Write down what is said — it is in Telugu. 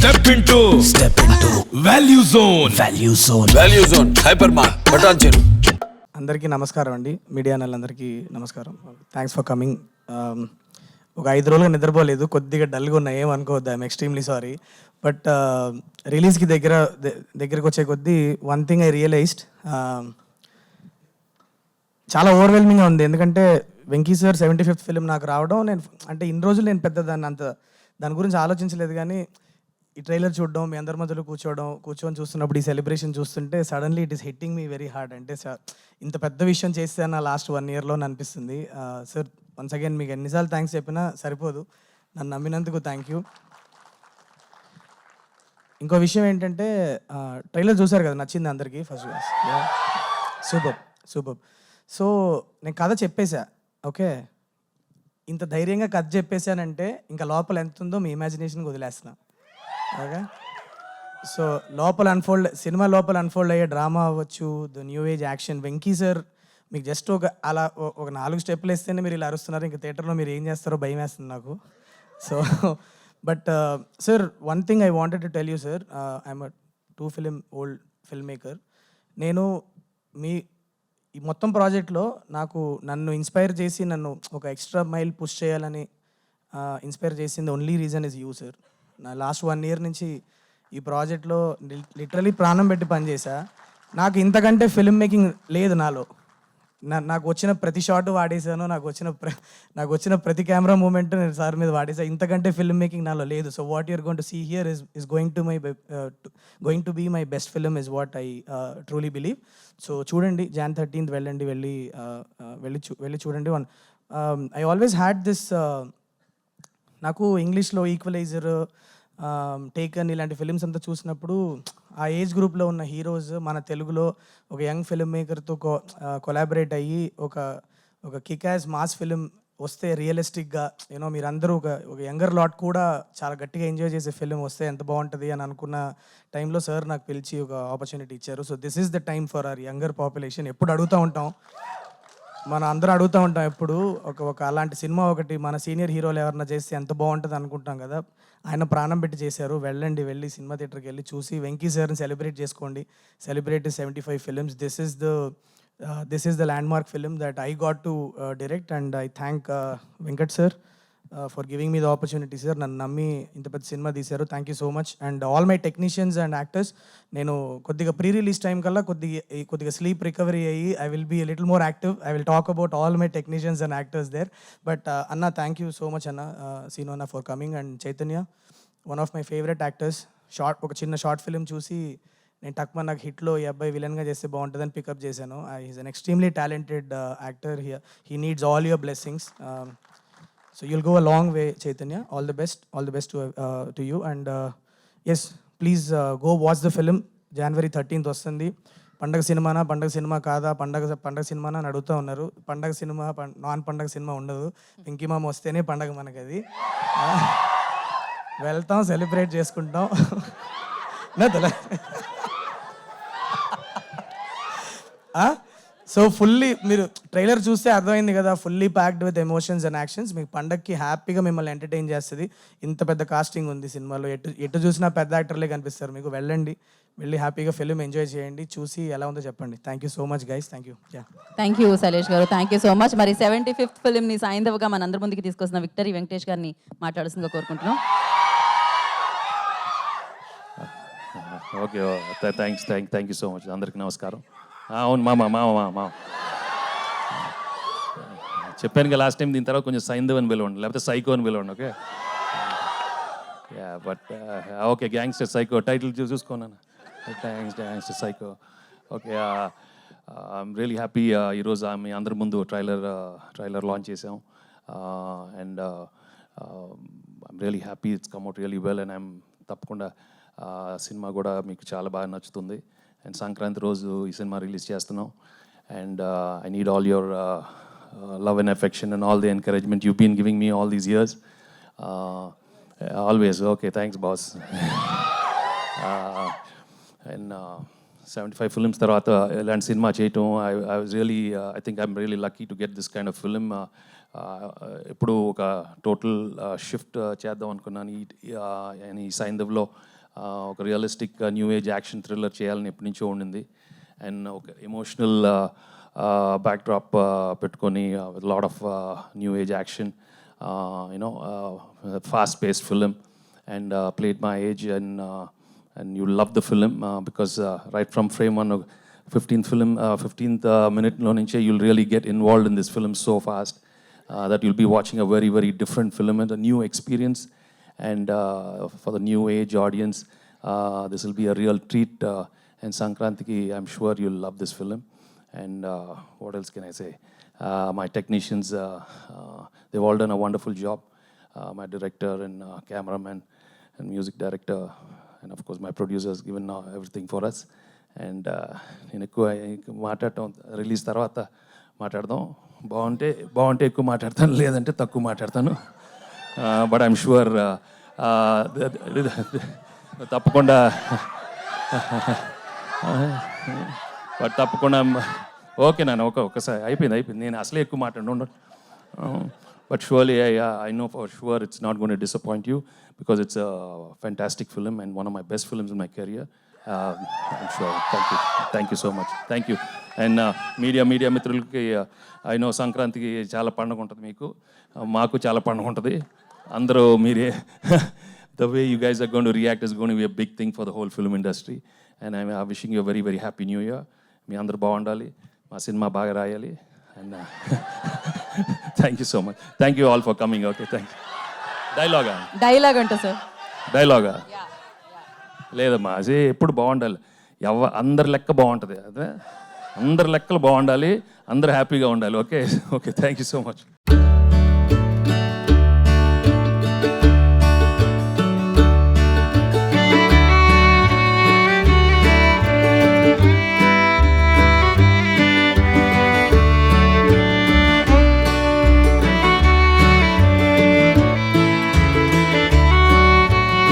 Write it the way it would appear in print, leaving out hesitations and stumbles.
Step into Value Zone. Value Zone. Hypermart. Button Cheru. అందరికీ నమస్కారం అండి, మీడియా వాళ్ళందరికీ నమస్కారం. Thanks for coming. ఒక 5 రోజులుగా నిద్రపోలేదు, కొద్దిగా డల్గా ఉన్నా, ఏమనుకోవద్దు, ఐఎమ్ ఎక్స్ట్రీమ్లీ సారీ. బట్ రిలీజ్కి దగ్గరకు వచ్చే కొద్దీ వన్ థింగ్ ఐ రియలైజ్డ్, చాలా ఓవర్వెల్మింగ్గా ఉంది. ఎందుకంటే వెంకీ సార్ 75th ఫిలిం నాకు రావడం, నేను అంటే ఇన్ని రోజులు నేను పెద్ద దాని గురించి ఆలోచించలేదు. కానీ ఈ ట్రైలర్ చూడడం, మీ అందరి మధ్యలో కూర్చొని చూస్తున్నప్పుడు ఈ సెలబ్రేషన్ చూస్తుంటే suddenly it is hitting me very hard. అంటే ఇంత పెద్ద విషయం చేస్తే నా లాస్ట్ 1 yearలో అనిపిస్తుంది. సార్ వన్స్ అగైన్ మీకు ఎన్నిసార్లు థ్యాంక్స్ చెప్పినా సరిపోదు, నన్ను నమ్మినందుకు థ్యాంక్ యూ. ఇంకో విషయం ఏంటంటే, ట్రైలర్ చూసారు కదా, నచ్చింది అందరికీ. First super. సో నేను కథ చెప్పేశా, ఓకే. ఇంత ధైర్యంగా కథ చెప్పేశానంటే ఇంకా లోపల ఎంత ఉందో మీ ఇమాజినేషన్కి వదిలేస్తున్నా, ఓకే. సో సినిమా లోపల అన్ఫోల్డ్ అయ్యే డ్రామా అవ్వచ్చు, the new age action. Venky sir మీకు జస్ట్ ఒక 4 స్టెప్పులు వేస్తేనే మీరు ఇలా అరుస్తున్నారు, ఇంకా థియేటర్లో మీరు ఏం చేస్తారో భయం వేస్తుంది నాకు. So but sir, one thing I wanted to tell you sir, I'm 2 film old film maker. నేను ఈ మొత్తం ప్రాజెక్ట్లో నన్ను ఇన్స్పైర్ చేసి, నన్ను ఒక ఎక్స్ట్రా మైల్ పుష్ చేయాలని ఇన్స్పైర్ చేసింది only reason is you sir. నా లాస్ట్ 1 year నుంచి ఈ ప్రాజెక్ట్లో లిటరలీ ప్రాణం పెట్టి పనిచేసా. నాకు ఇంతకంటే ఫిల్మ్ మేకింగ్ లేదు నాలో. నాకు వచ్చిన ప్రతి షాట్ వాడేసాను, నాకు వచ్చిన ప్రతి కెమెరా మూమెంట్ నేను సార్ మీద వాడేసా. ఇంతకంటే ఫిల్మ్ మేకింగ్ నాలో లేదు. So what you're going to see here is going to be my best film is what I truly believe. So చూడండి, Jan 13th వెళ్ళి చూడండి. ఐ ఆల్వేస్ హ్యాడ్ దిస్, నాకు ఇంగ్లీష్లో ఈక్వలైజర్, టేకన్ ఇలాంటి ఫిలిమ్స్ అంతా చూసినప్పుడు ఆ ఏజ్ గ్రూప్లో ఉన్న హీరోస్ మన తెలుగులో ఒక యంగ్ ఫిల్మ్ మేకర్తో కొలాబరేట్ అయ్యి ఒక కిక్ యాజ్ మాస్ ఫిలిం వస్తే, రియలిస్టిక్గా మీరందరూ ఒక యంగర్ లాట్ కూడా చాలా గట్టిగా ఎంజాయ్ చేసే ఫిలిం వస్తే ఎంత బాగుంటుంది అని అనుకున్న టైంలో సార్ నాకు పిలిచి ఒక ఆపర్చునిటీ ఇచ్చారు. So this is the time for hour younger population. ఎప్పుడు అడుగుతూ ఉంటాం, మనం అందరూ అడుగుతూ ఉంటాం ఎప్పుడు, ఒక అలాంటి సినిమా ఒకటి మన సీనియర్ హీరోలు ఎవరన్నా చేస్తే ఎంత బాగుంటుంది అనుకుంటాం కదా. ఆయన ప్రాణం పెట్టి చేశారు. వెళ్ళి సినిమా థియేటర్కి వెళ్ళి చూసి వెంకీ సార్ని సెలబ్రేట్ చేసుకోండి. Celebrate 75 films. This is the landmark film that I got to direct, and I thank Venkat sir for giving me the opportunity, sir. నన్ను నమ్మి ఇంత పెద్ద సినిమా తీశారు. Thank you so much. And all my technicians and actors, నేను కొద్దిగా ప్రీ రిలీజ్ టైం కల్లా కొద్దిగా స్లీప్ రికవరీ అయ్యి I will be little more active. I will talk about all my technicians and actors there. But అన్న, థ్యాంక్ యూ సో మచ్ అన్న, సీను అన్న, for coming. And Chaitanya, one of my favourite actors. ఒక చిన్న షార్ట్ ఫిల్మ్ చూసి నేను నాకు హిట్లో ఈ అబ్బాయి విలన్గా చేస్తే బాగుంటుందని పికప్ చేశాను. Is an extremely talented actor. He needs all your blessings. So you'll go a long way, Chaitanya. All the best to you. And yes, please go watch the film. January 13th వస్తుంది. పండగ సినిమా కాదా, పండగ సినిమానా అని అడుగుతూ ఉన్నారు. పండగ సినిమా, నాన్ పండగ సినిమా ఉండదు. వెంకీ మామ వస్తేనే పండగ మనకి అది. వెళ్తాం, సెలబ్రేట్ చేసుకుంటాం. సో ఫుల్లీ, మీరు ట్రైలర్ చూస్తే అర్థమైంది కదా, fully packed with emotions and actions. మీకు పండగకి హ్యాపీగా మిమ్మల్ని ఎంటర్టైన్ చేస్తుంది. ఇంత పెద్ద కాస్టింగ్ ఉంది సినిమాలో, ఎటు చూసినా పెద్ద యాక్టర్లే కనిపిస్తారు మీకు. వెళ్ళి హ్యాపీగా ఫిల్మ్ ఎంజాయ్ చేయండి, చూసి ఎలా ఉందో చెప్పండి. Thank you so much guys. Thank you. Thank you Shailesh గారు, థ్యాంక్ యూ సో మచ్. మరి 75th ఫిల్మ్ని సాయంత్రంగా మన అందరి ముందుకి తీసుకొస్తున్న విక్టరీ వెంకటేష్ గారిని మాట్లాడాల్సిందిగా కోరుకుంటున్నాం. Okay, thank you so much. అందరికీ నమస్కారం. అవును, మామ చెప్పాను కదా లాస్ట్ టైం, దీని తర్వాత కొంచెం సైంధవ్ అని పిలవండి, లేకపోతే సైకో అని పిలవండి. Okay, but okay, gangster psycho title చూసుకున్నాను. Gangster psycho. Okay, I'm really happy. ఈరోజు మీ అందరి ముందు ట్రైలర్ లాంచ్ చేసాం. And I'm really happy. It's come out really well. And I'm తప్పకుండా సినిమా కూడా మీకు చాలా బాగా నచ్చుతుంది. అండ్ సంక్రాంతి రోజు ఈ సినిమా రిలీజ్ చేస్తున్నాం. And I need all your love and affection and all the encouragement you've been giving me all these years. Always. Okay, thanks boss. And 75 films tarvata ilanti cinema cheyadam, I was really I think I'm really lucky to get this kind of film. ఇప్పుడు ఒక టోటల్ షిఫ్ట్ చేద్దాం అనుకున్నాను ఈ సైంధవ్లో ఒక realistic new age action thriller చేయాలని ఎప్పటి నుంచో ఉండింది. అండ్ ఒక ఎమోషనల్ బ్యాక్డ్రాప్ పెట్టుకొని with lot of new age action, fast paced film, and played my age, and you love the film because right from frame 1, 15th minute lo nunche you'll really get involved in this film so fast that you'll be watching a very very different film and a new experience. And for the new age audience, this will be a real treat, and Sankrantiki, I'm sure you'll love this film. And what else can I say? My technicians, they've all done a wonderful job. My director and cameraman and music director, and of course my producers given everything for us. And నేను ఎక్కువ మాట్లాడటం రిలీజ్ తర్వాత మాట్లాడదాం, బాగుంటే ఎక్కువ మాట్లాడతాను, లేదంటే తక్కువ మాట్లాడతాను. బట్ ఐఎమ్ షూర్ తప్పకుండా ఓకే నాన్న, ఒకసారి అయిపోయింది, నేను అసలే ఎక్కువ మాట్లాడు. But surely I know for sure it's not going to disappoint you because it's a fantastic film and one of my best films in my career. I'm sure. Thank you so much. Thank you. And media మిత్రులకి I know సంక్రాంతికి చాలా పండుగ ఉంటుంది, మీకు మాకు చాలా పండుగ ఉంటుంది. అందరూ మీరే the way you guys are going to react is going to be a big thing for the whole film industry. And I'm wishing you a very very happy new year. మీ అందరూ బాగుండాలి, మా సినిమా బాగా రాయాలి. And thank you so much. Thank you all for coming. Okay, thank you. Dialogue అంట సార్. డైలాగా లేదమ్మా, అదే ఎప్పుడు బాగుండాలి, అందరి లెక్క బాగుంటుంది, అదే అందరి లెక్కలు బాగుండాలి, అందరు హ్యాపీగా ఉండాలి. Okay thank you so much.